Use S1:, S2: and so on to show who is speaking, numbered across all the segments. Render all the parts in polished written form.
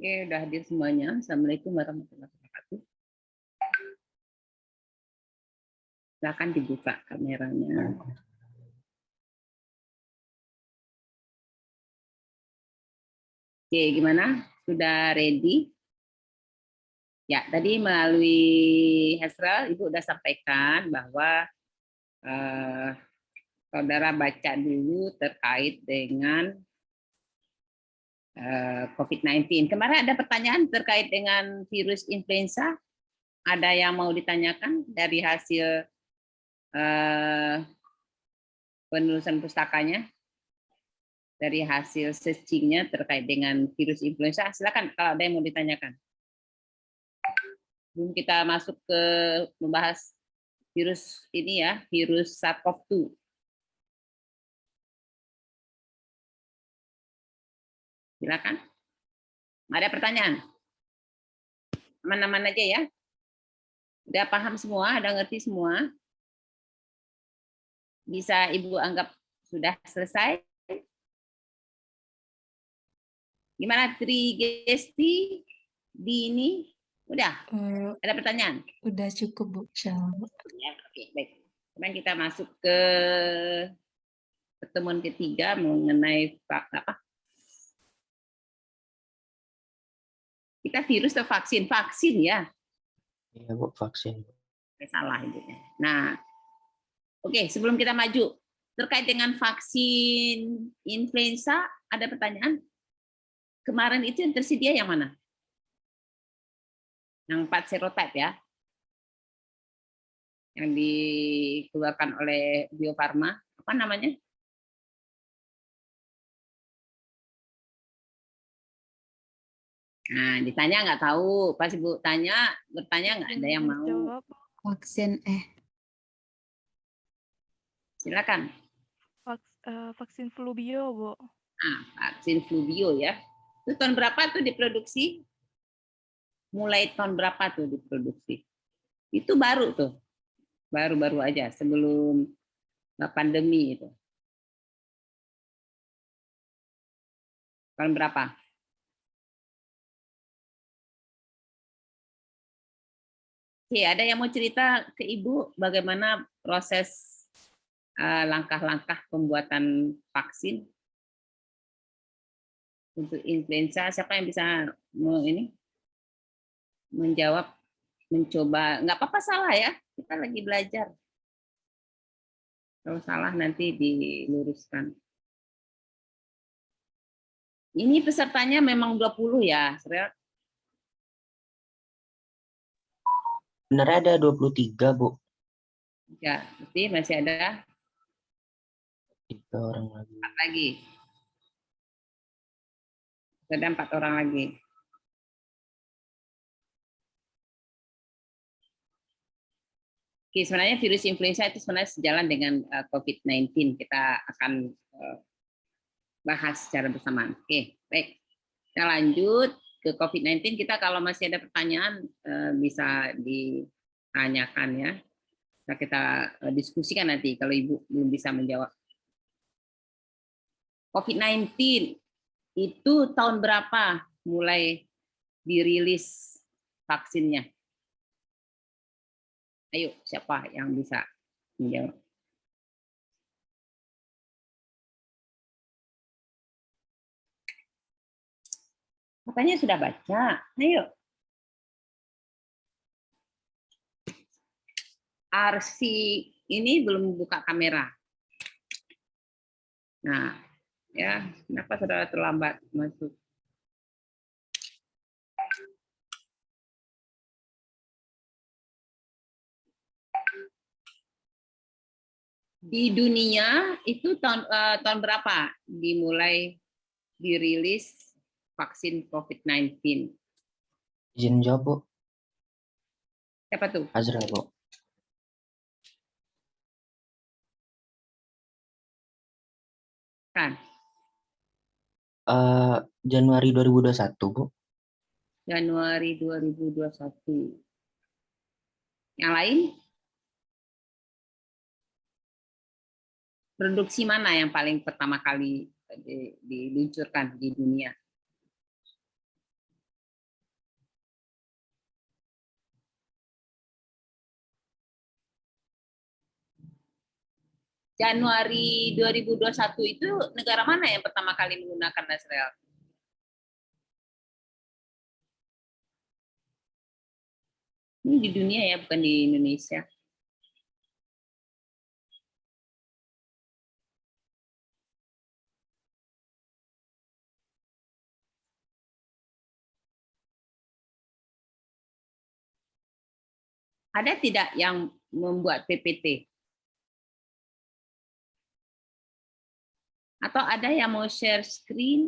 S1: Oke, udah hadir semuanya. Assalamualaikum warahmatullahi wabarakatuh. Silakan dibuka kameranya. Oke, gimana? Sudah ready? Ya, tadi melalui Hasrel, Ibu udah sampaikan bahwa saudara baca dulu terkait dengan COVID-19. Kemarin ada pertanyaan terkait dengan virus influenza. Ada yang mau ditanyakan dari hasil penulisan pustakanya? Dari hasil searching-nya terkait dengan virus influenza, silakan kalau ada yang mau ditanyakan. Sebelum kita masuk ke membahas virus ini ya, virus SARS-CoV-2. Silakan. Ada pertanyaan? Aman-aman aja ya. Udah paham semua, udah ngerti semua? Bisa Ibu anggap sudah selesai? Gimana Trigesti di ini? Udah? Ada pertanyaan?
S2: Udah cukup, Bu.
S1: Ya, oke, baik. Kemudian kita masuk ke pertemuan ketiga mengenai apa? Kita virus atau vaksin? Vaksin ya.
S3: Iya, Bu, vaksin.
S1: Salah ibunya. Nah, oke, sebelum kita maju terkait dengan vaksin influenza, ada pertanyaan? Kemarin itu yang tersedia yang mana? Yang 4 serotype ya, yang dikeluarkan oleh Bio Farma, apa namanya? Nah, ditanya nggak tahu, pas Ibu bertanya nggak ada yang mau.
S2: Vaksin
S1: Silakan.
S4: Vaksin flu bio, Bu.
S1: Nah, vaksin flu bio ya. Itu tahun berapa tuh diproduksi? Mulai tahun berapa tuh diproduksi? Itu baru tuh. Baru-baru aja sebelum pandemi itu. Tahun berapa? Oke, ada yang mau cerita ke Ibu bagaimana proses langkah-langkah pembuatan vaksin untuk influenza? Siapa yang bisa menjawab, mencoba? Nggak apa-apa salah ya, kita lagi belajar. Kalau salah nanti diluruskan. Ini pesertanya memang 20 ya, Srel?
S3: Benar ada 23, Bu.
S1: Ya, berarti masih ada
S3: 3 orang lagi.
S1: 4 lagi. Ada 4 orang lagi. Oke, sebenarnya virus influenza itu sebenarnya sejalan dengan COVID-19. Kita akan bahas secara bersamaan. Oke, baik. Kita lanjut ke COVID-19. Kita kalau masih ada pertanyaan bisa ditanyakan ya. Kita diskusikan nanti kalau Ibu belum bisa menjawab. COVID-19 itu tahun berapa mulai dirilis vaksinnya? Ayo, siapa yang bisa menjawab? Katanya sudah baca. Ayo. Arsi ini belum buka kamera. Nah, ya, kenapa saudara terlambat masuk? Di dunia itu tahun berapa dimulai dirilis vaksin COVID-19?
S3: Izin jawab, Bu.
S1: Siapa tuh?
S3: Azra, Bu.
S1: Kan?
S3: Januari 2021, Bu.
S1: Januari 2021. Yang lain? Produksi mana yang paling pertama kali diluncurkan di dunia? Januari 2021 itu negara mana yang pertama kali menggunakan Nasrel? Ini di dunia ya, bukan di Indonesia. Ada tidak yang membuat PPT? Atau ada yang mau share screen?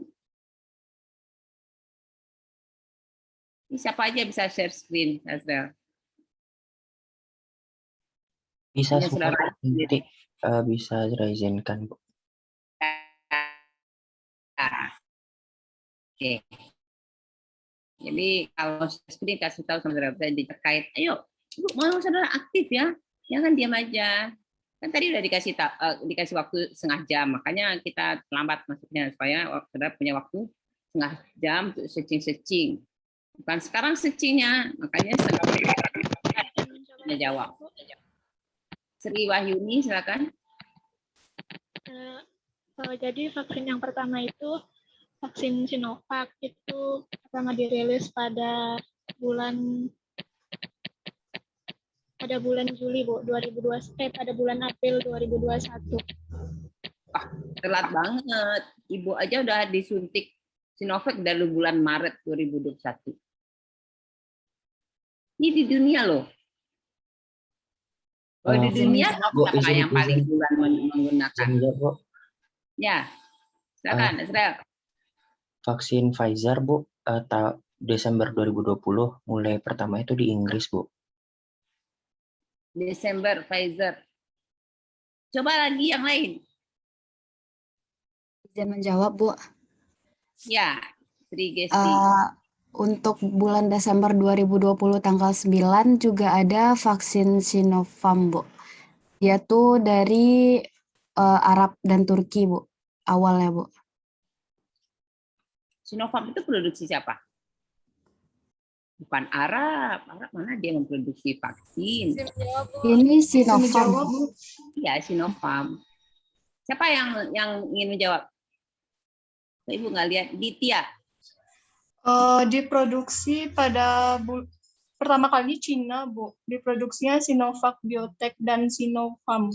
S1: Ini siapa aja bisa share screen, Nasrel?
S3: Bisa
S1: Hanya
S3: semua,
S1: saudara
S3: nanti bisa saya izinkan, Bu.
S1: Oke. Jadi kalau screen kasih tahu sama saudara terkait, ayo, Bu, mau saudara aktif ya, jangan diam aja. Kan tadi udah dikasih waktu setengah jam, makanya kita lambat masuknya supaya saudara punya waktu setengah jam untuk searching. Bukan sekarang searchingnya, makanya setengah jawab. Sri Wahyuni, silakan.
S5: Jadi vaksin yang pertama itu vaksin Sinovac itu pertama dirilis pada bulan Juli, Bu, pada bulan April 2021.
S1: Telat banget. Ibu aja udah disuntik Sinovac dari bulan Maret 2021. Ini di dunia loh. Oh, di dunia
S3: Bu,
S1: apa yang paling duluan menggunakan?
S3: Izin ya, Bu.
S1: Ya, silakan, Israel.
S3: Vaksin Pfizer, Bu, Desember 2020, mulai pertama itu di Inggris, Bu.
S1: Desember Pfizer. Coba lagi yang lain.
S2: Izin menjawab, Bu.
S1: Ya, Sri Gesti.
S2: Untuk bulan Desember 2020 tanggal 9 juga ada vaksin Sinovac, Bu. Dia tuh dari Arab dan Turki, Bu. Awalnya, Bu.
S1: Sinovac itu produksi siapa? Bukan Arab. Arab mana dia memproduksi vaksin?
S2: Ini Sinovac, Bu.
S1: Iya, Sinovac. Siapa yang ingin menjawab? Ibu nggak lihat. Ditya.
S6: Diproduksi pada pertama kali Cina, Bu. Diproduksinya Sinovac Biotech dan Sinopharm.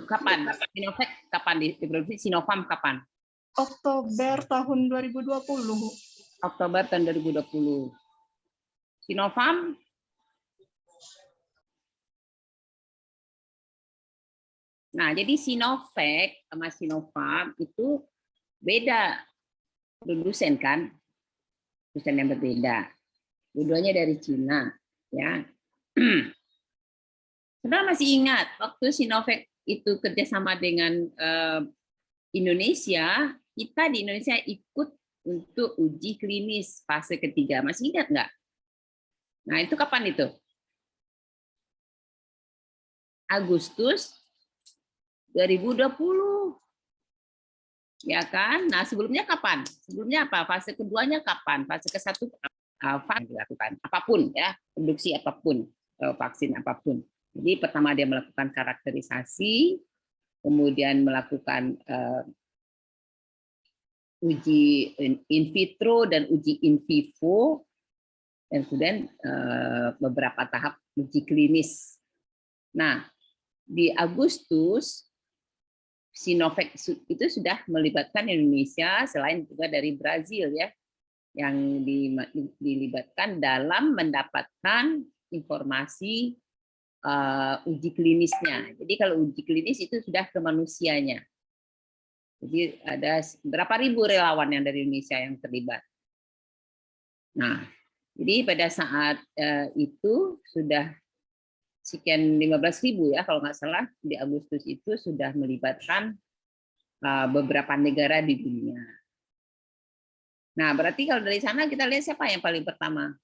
S1: Kapan? Sinovac kapan diproduksi? Sinopharm kapan?
S6: Oktober tahun 2020, Bu.
S1: Oktober tahun 2020. Sinopharm? Nah, jadi Sinovac sama Sinopharm itu beda produsen kan? Produsen yang berbeda. Dua-duanya dari Cina, ya. Saudara masih ingat waktu Sinovac itu kerjasama dengan Indonesia, kita di Indonesia ikut untuk uji klinis fase ketiga. Masih ingat nggak? Nah, itu kapan itu? Agustus 2020. Ya kan? Nah, sebelumnya kapan? Sebelumnya apa? Fase keduanya kapan? Fase ke-1 dilakukan. Apapun ya, produksi apapun, vaksin apapun. Jadi pertama dia melakukan karakterisasi, kemudian melakukan uji in vitro dan uji in vivo, dan kemudian beberapa tahap uji klinis. Nah, di Agustus Sinovac itu sudah melibatkan Indonesia, selain juga dari Brazil ya, yang dilibatkan dalam mendapatkan informasi uji klinisnya. Jadi kalau uji klinis itu sudah ke manusianya. Jadi ada berapa ribu relawan yang dari Indonesia yang terlibat. Nah, jadi pada saat itu sudah sekian 15.000 ya kalau nggak salah, di Agustus itu sudah melibatkan beberapa negara di dunia. Nah, berarti kalau dari sana kita lihat siapa yang paling pertama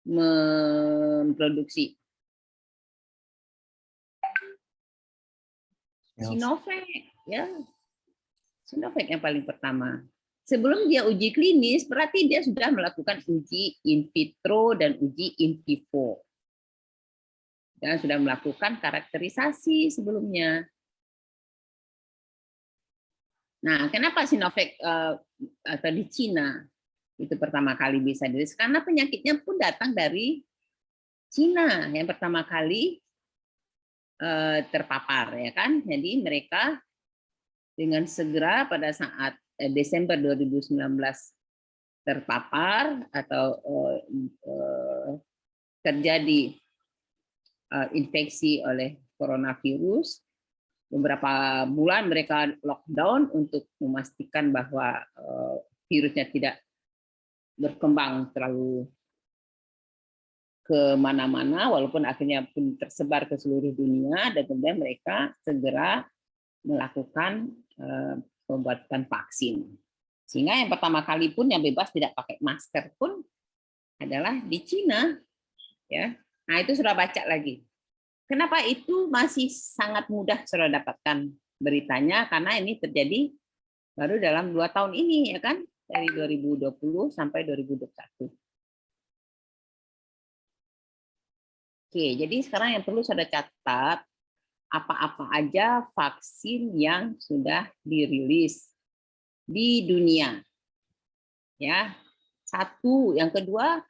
S1: memproduksi? Sinovac, ya. Sinovac yang paling pertama. Sebelum dia uji klinis, berarti dia sudah melakukan uji in vitro dan uji in vivo. Dan sudah melakukan karakterisasi sebelumnya. Nah, kenapa Sinovac atau di Cina itu pertama kali bisa dirilis? Karena penyakitnya pun datang dari Cina yang pertama kali terpapar, ya kan? Jadi mereka dengan segera pada saat Desember 2019 terpapar atau terjadi infeksi oleh coronavirus, beberapa bulan mereka lockdown untuk memastikan bahwa virusnya tidak berkembang terlalu kemana-mana, walaupun akhirnya pun tersebar ke seluruh dunia, dan kemudian mereka segera melakukan pembuatan vaksin. Sehingga yang pertama kali pun yang bebas tidak pakai masker pun adalah di Cina, ya. Nah, itu sudah baca lagi. Kenapa itu masih sangat mudah sudah dapatkan beritanya? Karena ini terjadi baru dalam 2 tahun ini, ya kan? Dari 2020 sampai 2021. Oke, jadi sekarang yang perlu saya catat, apa-apa aja vaksin yang sudah dirilis di dunia. Ya. Satu, yang kedua,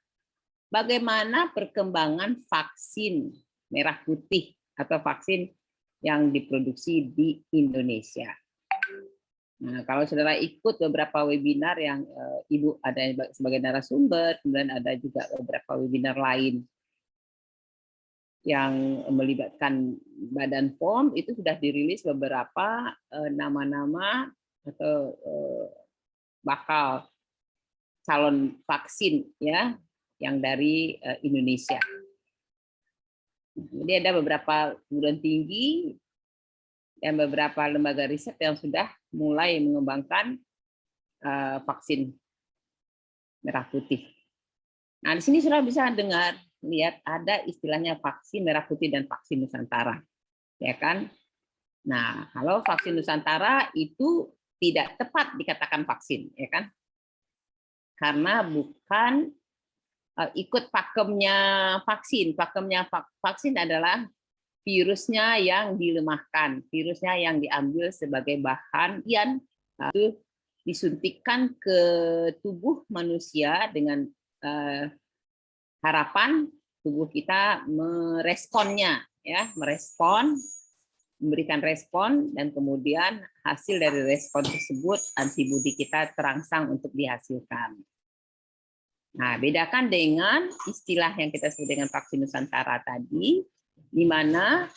S1: bagaimana perkembangan vaksin merah putih atau vaksin yang diproduksi di Indonesia. Nah, kalau saudara ikut beberapa webinar yang Ibu ada sebagai narasumber, kemudian ada juga beberapa webinar lain yang melibatkan Badan POM, itu sudah dirilis beberapa nama-nama atau bakal calon vaksin, ya, yang dari Indonesia. Jadi ada beberapa perguruan tinggi dan beberapa lembaga riset yang sudah mulai mengembangkan vaksin merah putih. Nah, di sini sudah bisa dengar, lihat ada istilahnya vaksin merah putih dan vaksin Nusantara, ya kan? Nah, kalau vaksin Nusantara itu tidak tepat dikatakan vaksin, ya kan? Karena bukan ikut pakemnya vaksin. Pakemnya vaksin adalah virusnya yang dilemahkan, virusnya yang diambil sebagai bahan yang disuntikkan ke tubuh manusia dengan harapan tubuh kita meresponnya, ya, merespon, memberikan respon, dan kemudian hasil dari respon tersebut antibodi kita terangsang untuk dihasilkan. Nah, bedakan dengan istilah yang kita sebut dengan vaksin Nusantara tadi, di mana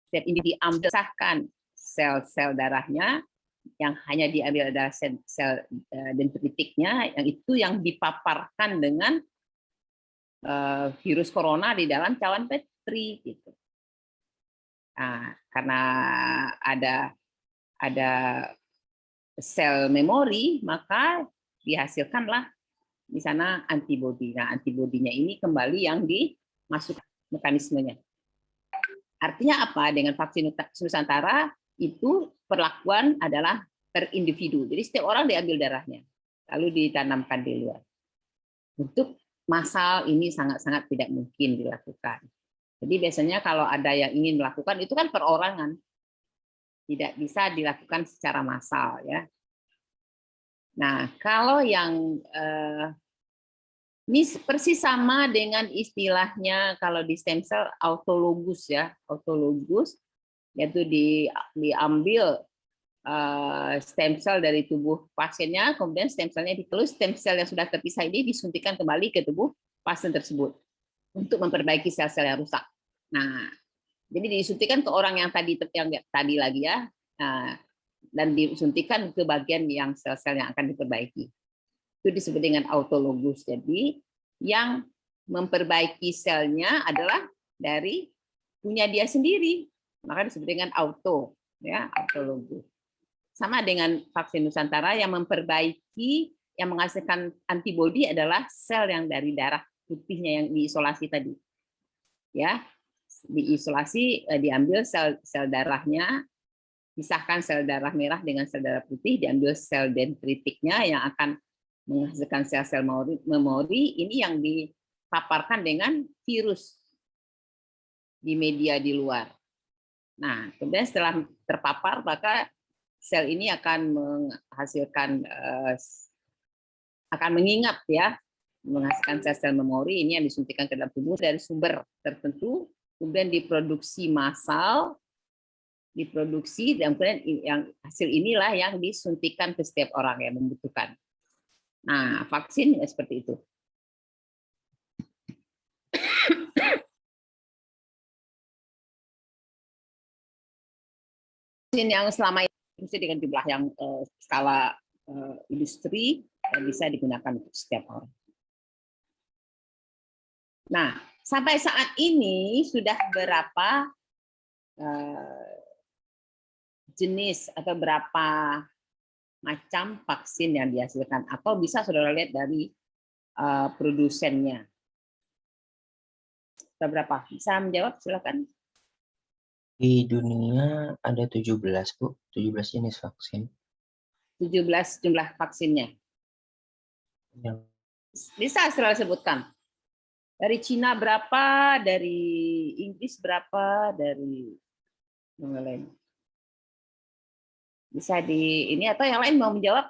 S1: setiap ini diambil sel-sel darahnya, yang hanya diambil adalah sel dendritiknya, yang itu yang dipaparkan dengan virus corona di dalam cawan Petri, gitu. Nah, karena ada sel memori, maka dihasilkanlah di sana antibodi. Nah, antibodinya ini kembali yang dimasukkan mekanismenya. Artinya apa? Dengan vaksin Nusantara itu perlakuan adalah per individu. Jadi setiap orang diambil darahnya, lalu ditanamkan di luar. Untuk massal ini sangat-sangat tidak mungkin dilakukan. Jadi biasanya kalau ada yang ingin melakukan itu kan perorangan, tidak bisa dilakukan secara massal, ya. Nah, kalau yang ini persis sama dengan istilahnya kalau di stem cell autologus, ya, autologus, yaitu diambil stem cell dari tubuh pasiennya, kemudian stem cellnya ditelus, stem cell yang sudah terpisah ini disuntikan kembali ke tubuh pasien tersebut untuk memperbaiki sel-sel yang rusak. Nah, jadi disuntikan ke orang yang tadi lagi, ya, dan disuntikan ke bagian yang sel-sel yang akan diperbaiki. Itu disebut dengan autologus. Jadi yang memperbaiki selnya adalah dari punya dia sendiri, maka disebut dengan auto, ya, autologus. Sama dengan vaksin Nusantara, yang memperbaiki, yang menghasilkan antibodi adalah sel yang dari darah putihnya yang diisolasi tadi, ya, diisolasi, diambil sel darahnya, pisahkan sel darah merah dengan sel darah putih, diambil sel dendritiknya yang akan menghasilkan sel-sel memori, ini yang dipaparkan dengan virus di media di luar. Nah, kemudian setelah terpapar, maka sel ini akan menghasilkan, akan mengingat ya, menghasilkan sel-sel memori ini yang disuntikan ke dalam tubuh dari sumber tertentu, kemudian diproduksi massal, diproduksi, dan kemudian yang hasil inilah yang disuntikan ke setiap orang yang membutuhkan. Nah, vaksin seperti itu. Vaksin yang selama ini dengan jumlah yang skala industri bisa digunakan untuk setiap orang. Nah, sampai saat ini sudah berapa jenis atau berapa macam vaksin yang dihasilkan, atau bisa saudara lihat dari produsennya. Berapa? Bisa menjawab, silakan.
S3: Di dunia ada 17, Bu. 17 jenis vaksin.
S1: 17 jumlah vaksinnya.
S3: Yang
S1: Bisa saudara sebutkan. Dari Cina berapa, dari Inggris berapa, dari yang lain. Bisa di ini, atau yang lain mau menjawab?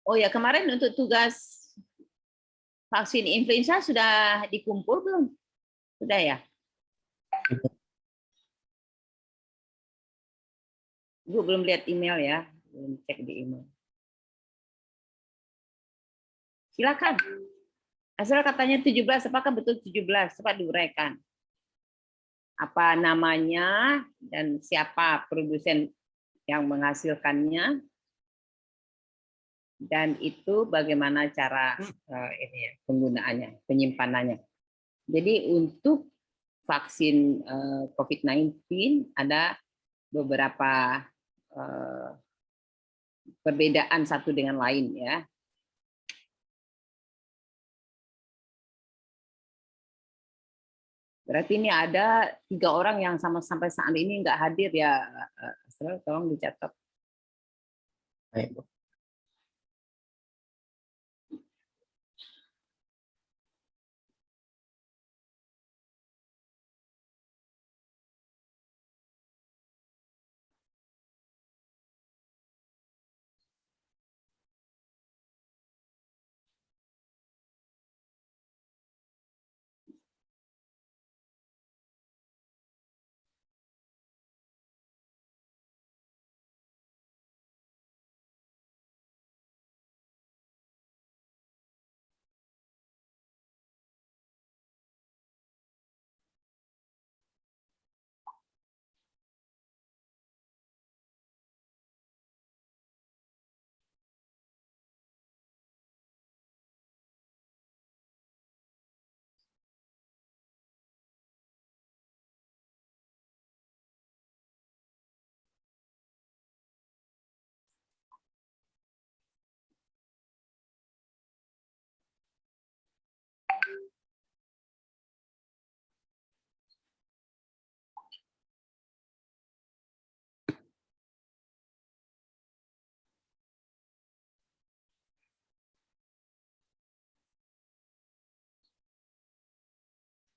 S1: Oh ya, kemarin untuk tugas vaksin influenza sudah dikumpul belum? Sudah ya? Ibu belum lihat email ya, belum cek di email. Silakan. Asal katanya 17, apakah betul 17? Coba diuraikan. Apa namanya dan siapa produsen yang menghasilkannya, dan itu bagaimana cara penggunaannya, penyimpanannya. Jadi untuk vaksin COVID-19 ada beberapa perbedaan satu dengan lain ya. Berarti ini ada 3 orang yang sampai saat ini nggak hadir ya, tolong dicatat.
S3: baik, Bu.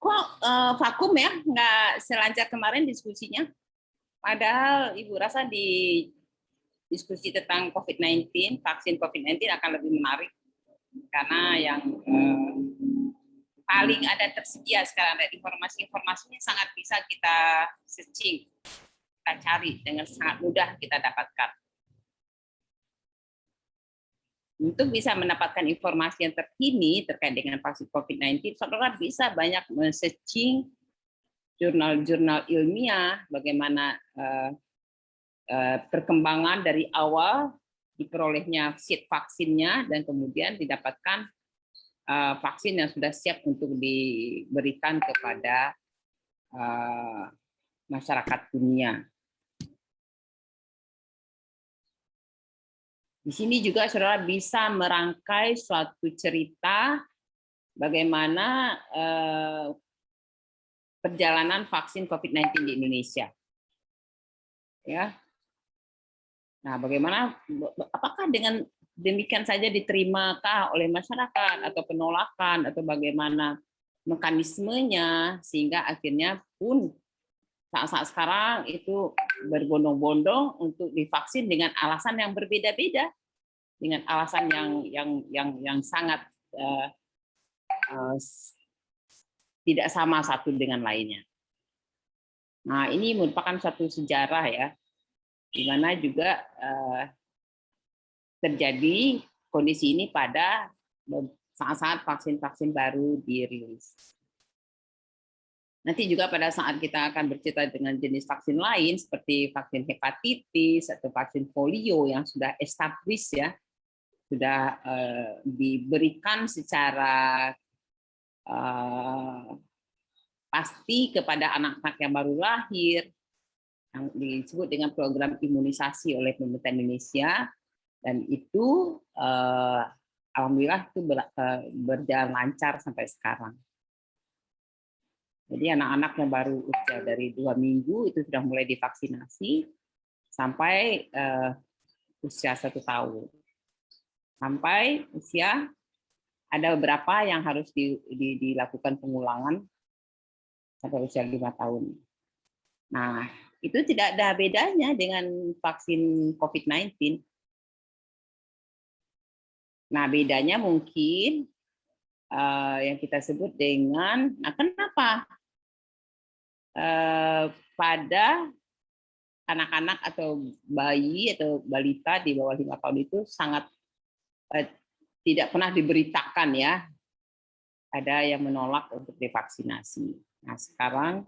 S1: Kok vakum ya, nggak selancar kemarin diskusinya? Padahal Ibu rasa di diskusi tentang COVID-19, vaksin COVID-19 akan lebih menarik. Karena yang paling ada tersedia sekarang, ada informasi-informasinya sangat bisa kita searching, kita cari dengan sangat mudah kita dapatkan. Untuk bisa mendapatkan informasi yang terkini terkait dengan vaksin COVID-19, saudara bisa banyak men-searching jurnal-jurnal ilmiah, bagaimana perkembangan dari awal diperolehnya seed vaksinnya, dan kemudian didapatkan vaksin yang sudah siap untuk diberikan kepada masyarakat dunia. Di sini juga saudara bisa merangkai suatu cerita bagaimana perjalanan vaksin COVID-19 di Indonesia. Ya. Nah, bagaimana? Apakah dengan demikian saja diterimakah oleh masyarakat atau penolakan atau bagaimana mekanismenya sehingga akhirnya pun saat-saat sekarang itu berbondong-bondong untuk divaksin dengan alasan yang berbeda-beda, dengan alasan yang sangat tidak sama satu dengan lainnya. Nah, ini merupakan suatu sejarah ya, di mana juga terjadi kondisi ini pada saat-saat vaksin-vaksin baru dirilis. Nanti juga pada saat kita akan bercerita dengan jenis vaksin lain seperti vaksin hepatitis atau vaksin polio yang sudah established ya, sudah diberikan secara pasti kepada anak-anak yang baru lahir, yang disebut dengan program imunisasi oleh pemerintah Indonesia, dan itu alhamdulillah itu berjalan lancar sampai sekarang. Jadi anak-anak yang baru usia dari 2 minggu itu sudah mulai divaksinasi sampai usia 1 tahun. Sampai usia ada beberapa yang harus dilakukan pengulangan sampai usia 5 tahun. Nah, itu tidak ada bedanya dengan vaksin COVID-19. Nah, bedanya mungkin yang kita sebut dengan, nah kenapa pada anak-anak atau bayi atau balita di bawah 5 tahun itu sangat tidak pernah diberitakan ya, ada yang menolak untuk divaksinasi. Nah, sekarang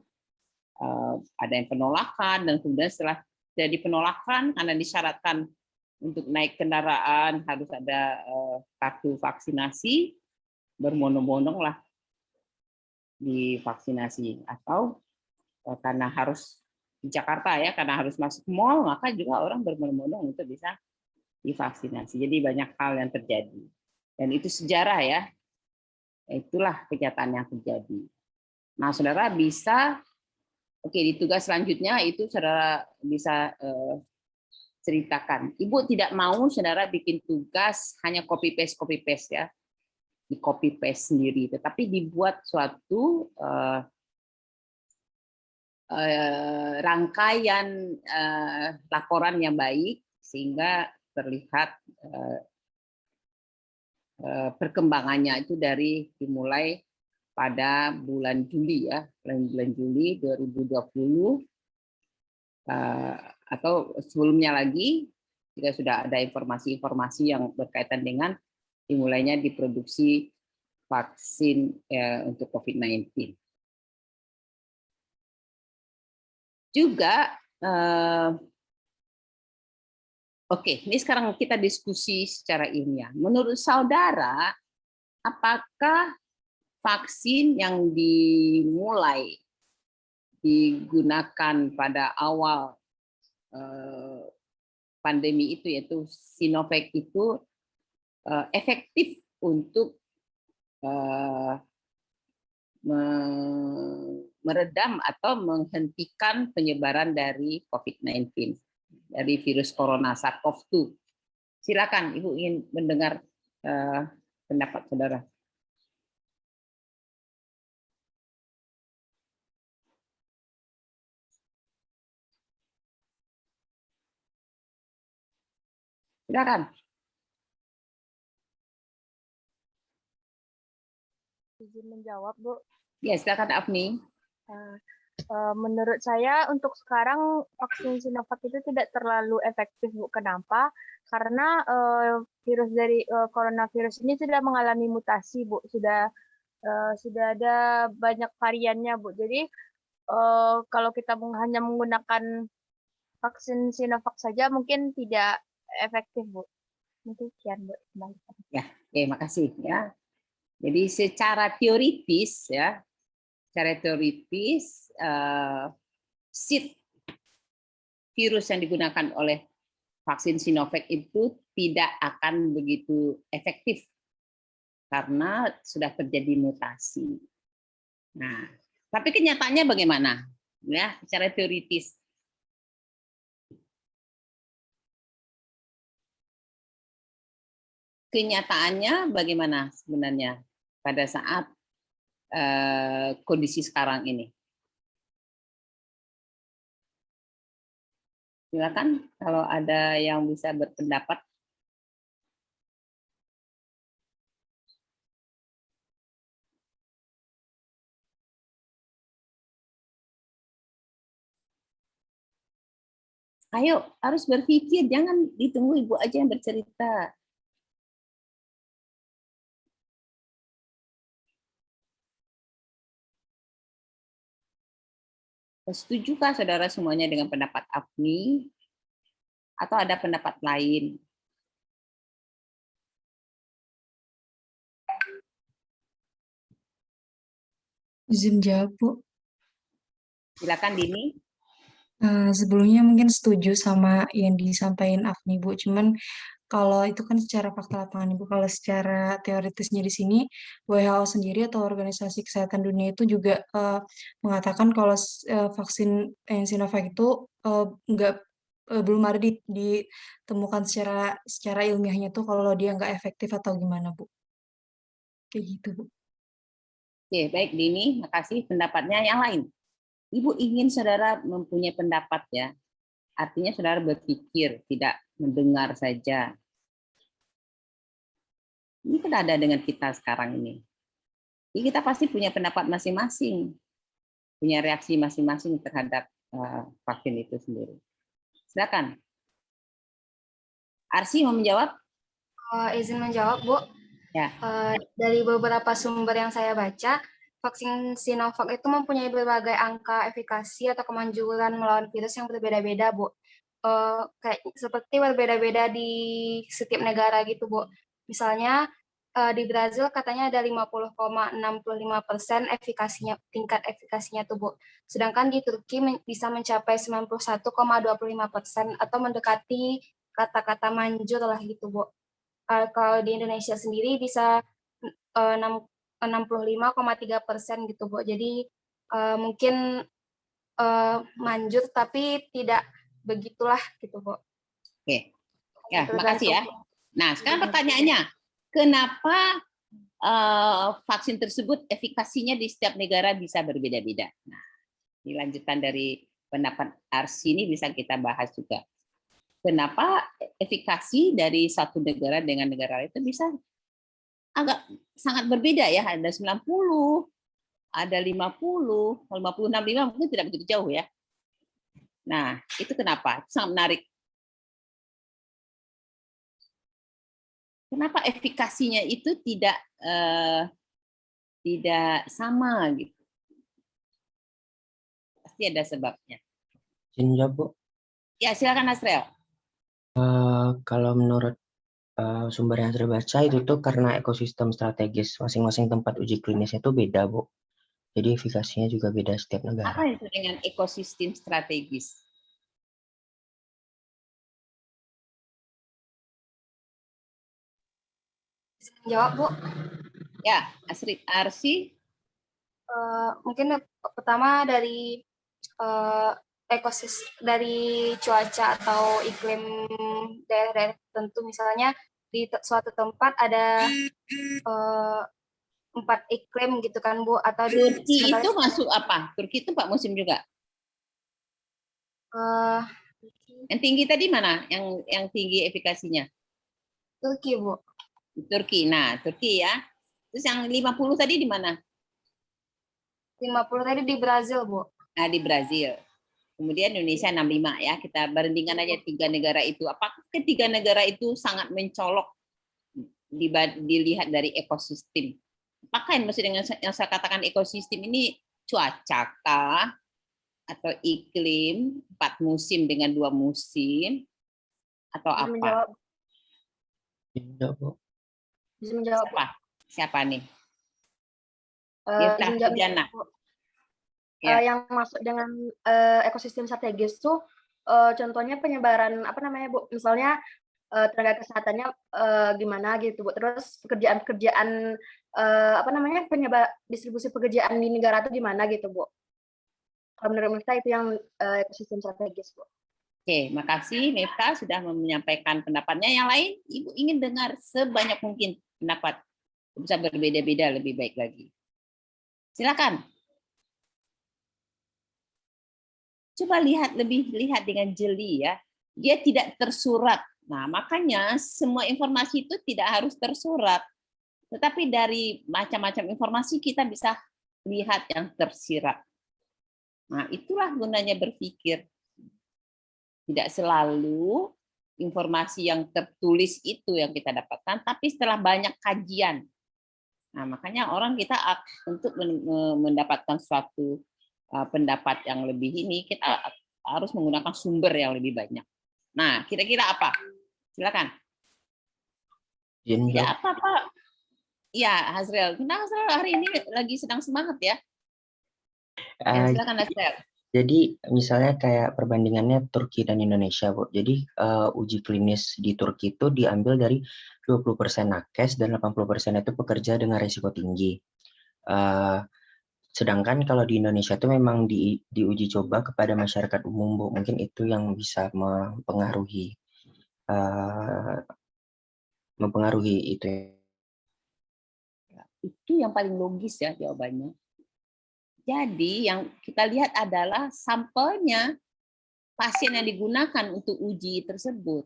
S1: ada yang penolakan, dan kemudian setelah jadi penolakan karena disyaratkan untuk naik kendaraan harus ada kartu vaksinasi, berbondong-bondong lah divaksinasi. Atau karena harus di Jakarta ya, karena harus masuk mall, maka juga orang berbondong-bondong untuk bisa divaksinasi. Jadi banyak hal yang terjadi. Dan itu sejarah ya. Itulah kenyataan yang terjadi. Nah, saudara bisa, oke, di tugas selanjutnya itu saudara bisa ceritakan. Ibu tidak mau saudara bikin tugas hanya copy paste ya, di copy paste sendiri, tetapi dibuat suatu rangkaian laporan yang baik sehingga terlihat perkembangannya itu dari dimulai pada bulan Juli ya, bulan Juli 2020 atau sebelumnya lagi jika sudah ada informasi-informasi yang berkaitan dengan dimulainya diproduksi vaksin untuk COVID-19. Juga, oke, ini sekarang kita diskusi secara ilmiah. Menurut saudara, apakah vaksin yang dimulai digunakan pada awal pandemi itu, yaitu Sinovac itu efektif untuk meredam atau menghentikan penyebaran dari COVID-19, dari virus corona SARS-CoV-2. Silakan, Ibu ingin mendengar pendapat saudara. Silakan.
S7: Izin menjawab, Bu.
S1: Ya, silakan Afni.
S7: Menurut saya untuk sekarang vaksin Sinovac itu tidak terlalu efektif, Bu. Kenapa? Karena virus dari coronavirus ini sudah mengalami mutasi, Bu. Sudah ada banyak variannya, Bu. Jadi kalau kita hanya menggunakan vaksin Sinovac saja mungkin tidak efektif, Bu. Mungkin sekian, Bu.
S1: Ya, oke, makasih ya. Jadi secara teoritis ya, seed virus yang digunakan oleh vaksin Sinovac itu tidak akan begitu efektif karena sudah terjadi mutasi. Nah, tapi kenyataannya bagaimana? Ya, secara teoritis. kenyataannya bagaimana sebenarnya pada saat kondisi sekarang ini? Silakan kalau ada yang bisa berpendapat. Ayo, harus berpikir, jangan ditunggu Ibu aja yang bercerita. Setujukah saudara semuanya dengan pendapat Afni? Atau ada pendapat lain?
S8: Izin jawab, Bu.
S1: Silakan Dini.
S8: Sebelumnya mungkin setuju sama yang disampaikan Afni, Bu. Cuman kalau itu kan secara fakta lapangan, Bu. Kalau secara teoritisnya di sini, WHO sendiri atau Organisasi Kesehatan Dunia itu juga mengatakan kalau vaksin Sinovac itu belum ada ditemukan secara ilmiahnya tuh kalau dia nggak efektif atau gimana, Bu. Kayak gitu, Bu.
S1: Oke, baik Dini, makasih pendapatnya yang lain. Ibu ingin saudara mempunyai pendapat ya. Artinya saudara berpikir, tidak mendengar saja. Ini kan ada dengan kita sekarang ini. Jadi kita pasti punya pendapat masing-masing. Punya reaksi masing-masing terhadap vaksin itu sendiri. Silakan. Arsi mau menjawab?
S9: Izin menjawab, Bu.
S1: Ya.
S9: Dari beberapa sumber yang saya baca, vaksin Sinovac itu mempunyai berbagai angka efikasi atau kemanjuran melawan virus yang berbeda-beda, Bu. Kayak seperti berbeda-beda di setiap negara gitu, Bu. Misalnya di Brazil katanya ada 50,65% tingkat efikasinya tuh, Bu. Sedangkan di Turki bisa mencapai 91,25% atau mendekati kata-kata manjur lah gitu, Bu. Kalau di Indonesia sendiri bisa 65,3% gitu, Bu. Jadi mungkin manjur tapi tidak begitulah gitu, Bu.
S1: Oke. Ya, makasih ya. Nah, sekarang pertanyaannya, kenapa vaksin tersebut efikasinya di setiap negara bisa berbeda-beda? Nah, ini lanjutan dari pendapat Arsi ini bisa kita bahas juga. Kenapa efikasi dari satu negara dengan negara itu bisa agak sangat berbeda ya, ada 90, ada 50, 50, 65 mungkin tidak begitu jauh ya. Nah, itu kenapa? Itu sangat menarik. Kenapa efikasinya itu tidak sama gitu? Pasti ada sebabnya.
S3: Izin jawab, Bu.
S1: Ya, silakan Asrel.
S3: Kalau menurut sumber yang saya baca itu tuh karena ekosistem strategis masing-masing tempat uji klinisnya itu beda, Bu. Jadi efikasinya juga beda setiap negara.
S1: Apa itu dengan ekosistem strategis?
S9: Jawab, Bu.
S1: Ya, Arsi.
S9: Mungkin pertama dari dari cuaca atau iklim daerah-daerah tertentu, misalnya di suatu tempat ada 4 iklim gitu kan, Bu, atau
S1: Turki itu masuk apa? Turki itu 4 musim juga. Yang tinggi tadi mana? Yang tinggi efikasinya?
S9: Turki, Bu.
S1: Turki. Nah, Turki ya. Terus yang 50 tadi di mana?
S9: 50 tadi di Brazil, Bu.
S1: Nah, di Brazil. Kemudian Indonesia 65 ya. Kita bandingkan aja 3 negara itu. Apakah ketiga negara itu sangat mencolok dilihat dari ekosistem? Apakah yang maksud dengan yang saya katakan ekosistem ini cuaca kah? Atau iklim, 4 musim dengan 2 musim? Atau apa?
S9: Menjawab.
S3: Izin jawab, Bu.
S9: Bisa menjawab.
S1: Siapa nih?
S9: Izin jawab,
S1: Jana.
S9: Ya. Yang masuk dengan ekosistem strategis tuh contohnya penyebaran apa namanya, Bu? Misalnya tenaga kesehatannya gimana gitu, Bu. Terus pekerjaan apa namanya, distribusi pekerjaan di negara itu gimana gitu, Bu. Kalau menurut saya itu yang ekosistem strategis, Bu.
S1: Oke, makasih Nefta sudah menyampaikan pendapatnya. Yang lain, Ibu ingin dengar sebanyak mungkin pendapat. Bisa berbeda-beda lebih baik lagi. Silakan. Coba lihat dengan jeli ya. Dia tidak tersurat. Nah, makanya semua informasi itu tidak harus tersurat. Tetapi dari macam-macam informasi kita bisa lihat yang tersirat. Nah, itulah gunanya berpikir. Tidak selalu informasi yang tertulis itu yang kita dapatkan, tapi setelah banyak kajian. Nah, makanya orang kita untuk mendapatkan suatu pendapat yang lebih ini, kita harus menggunakan sumber yang lebih banyak. Nah, kira-kira apa? Silakan. Tidak apa-apa. Ya, Hazrel. Nah, Hazrel hari ini lagi sedang semangat ya. Ya, silakan Hazrel.
S3: Jadi misalnya kayak perbandingannya Turki dan Indonesia, Bu. Jadi uji klinis di Turki itu diambil dari 20% nakes dan 80% itu pekerja dengan risiko tinggi. Sedangkan kalau di Indonesia itu memang diuji coba kepada masyarakat umum, Bu. Mungkin itu yang bisa mempengaruhi itu.
S1: Itu yang paling logis ya jawabannya. Jadi yang kita lihat adalah sampelnya pasien yang digunakan untuk uji tersebut.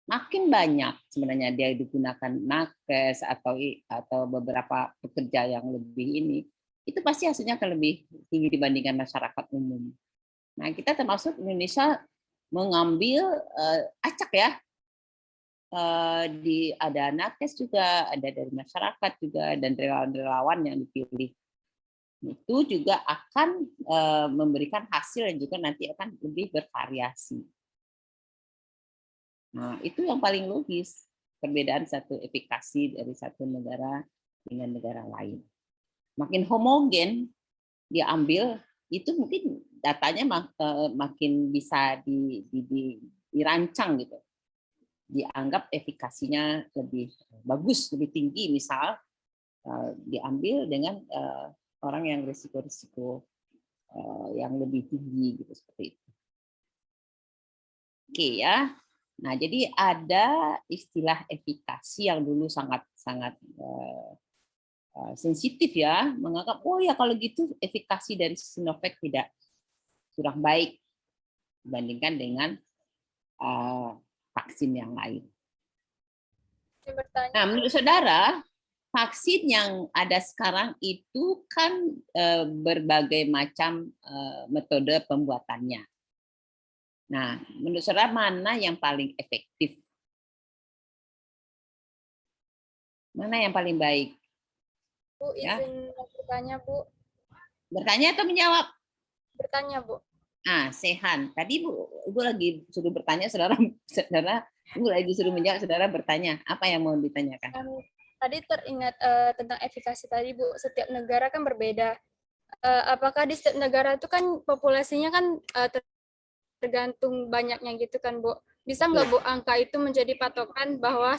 S1: Makin banyak sebenarnya dia digunakan nakes atau beberapa pekerja yang lebih ini, itu pasti hasilnya akan lebih tinggi dibandingkan masyarakat umum. Nah, kita termasuk Indonesia mengambil acak ya. Ada nakes juga, ada dari masyarakat juga, dan relawan-relawan yang dipilih. Itu juga akan memberikan hasil yang juga nanti akan lebih bervariasi. Nah, itu yang paling logis, perbedaan satu efikasi dari satu negara dengan negara lain. Makin homogen diambil, itu mungkin datanya makin bisa dirancang gitu. Dianggap efikasinya lebih bagus, lebih tinggi, misal diambil dengan orang yang risiko-risiko yang lebih tinggi gitu, seperti itu. Oke ya. Nah, jadi ada istilah efikasi yang dulu sangat sensitif ya, menganggap oh ya kalau gitu efikasi dari Sinovac tidak kurang baik dibandingkan dengan vaksin yang lain. Nah, menurut saudara, vaksin yang ada sekarang itu kan berbagai macam metode pembuatannya. Nah, menurut saudara mana yang paling efektif? Mana yang paling baik?
S10: Bu, izin bertanya, Bu.
S1: Bertanya atau menjawab?
S10: Bertanya, Bu.
S1: Sehan. Tadi Ibu lagi suruh bertanya, saudara Ibu lagi suruh menjawab, saudara bertanya. Apa yang mau ditanyakan?
S10: Tadi teringat tentang efikasi tadi, Bu. Setiap negara kan berbeda. Apakah di setiap negara itu kan populasinya kan tergantung banyaknya gitu kan, Bu? Bisa nggak, Bu, angka itu menjadi patokan bahwa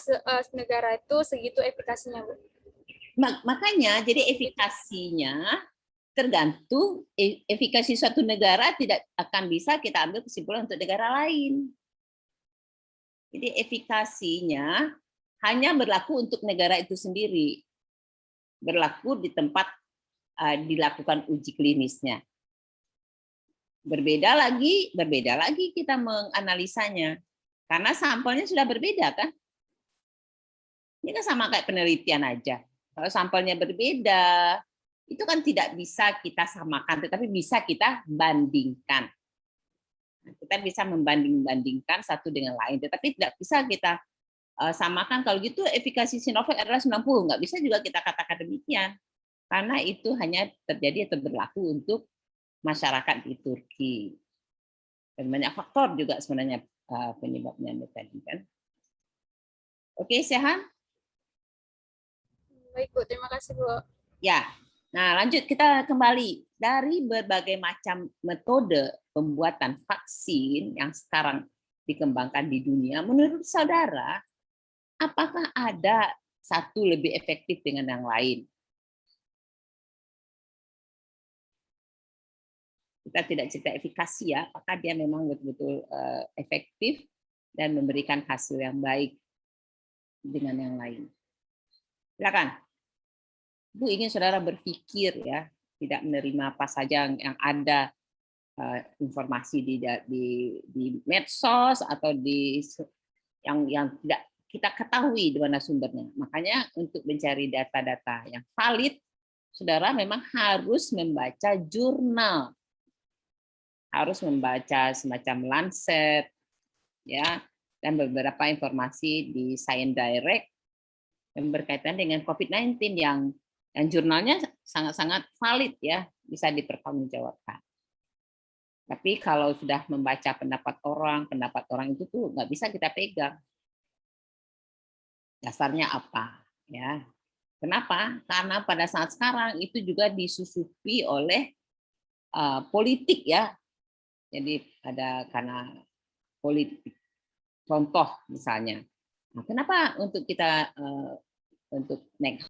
S10: negara itu segitu efikasinya, Bu?
S1: Makanya, jadi efikasinya tergantung efikasi suatu negara tidak akan bisa kita ambil kesimpulan untuk negara lain. Jadi efikasinya hanya berlaku untuk negara itu sendiri. Berlaku di tempat dilakukan uji klinisnya. Berbeda lagi kita menganalisanya. Karena sampelnya sudah berbeda kan? Ini kan sama kayak penelitian aja. Kalau sampelnya berbeda, itu kan tidak bisa kita samakan, tetapi bisa kita bandingkan. Kita bisa membanding-bandingkan satu dengan lain, tetapi tidak bisa kita samakan. Kalau gitu efikasi Sinovac adalah 90, nggak bisa juga kita katakan demikian. Karena itu hanya terjadi atau berlaku untuk masyarakat di Turki. Dan banyak faktor juga sebenarnya penyebabnya tadi kan. Oke, Sehan?
S10: Baik, Bu. Terima kasih, Bu.
S1: Ya. Nah, lanjut kita kembali dari berbagai macam metode pembuatan vaksin yang sekarang dikembangkan di dunia. Menurut saudara, apakah ada satu lebih efektif dengan yang lain? Kita tidak cerita efikasi ya, apakah dia memang betul-betul efektif dan memberikan hasil yang baik dengan yang lain. Silakan. Bu ingin saudara berpikir ya, tidak menerima apa saja yang ada informasi di medsos atau di yang tidak kita ketahui di mana sumbernya. Makanya untuk mencari data-data yang valid, saudara memang harus membaca jurnal. Harus membaca semacam Lancet, ya, dan beberapa informasi di Science Direct yang berkaitan dengan COVID-19 yang jurnalnya sangat-sangat valid ya, bisa dipertanggungjawabkan. Tapi kalau sudah membaca pendapat orang itu tuh nggak bisa kita pegang. Dasarnya apa? Ya, kenapa? Karena pada saat sekarang itu juga disusupi oleh politik ya. Jadi ada karena politik. Contoh misalnya, nah, kenapa untuk kita untuk naik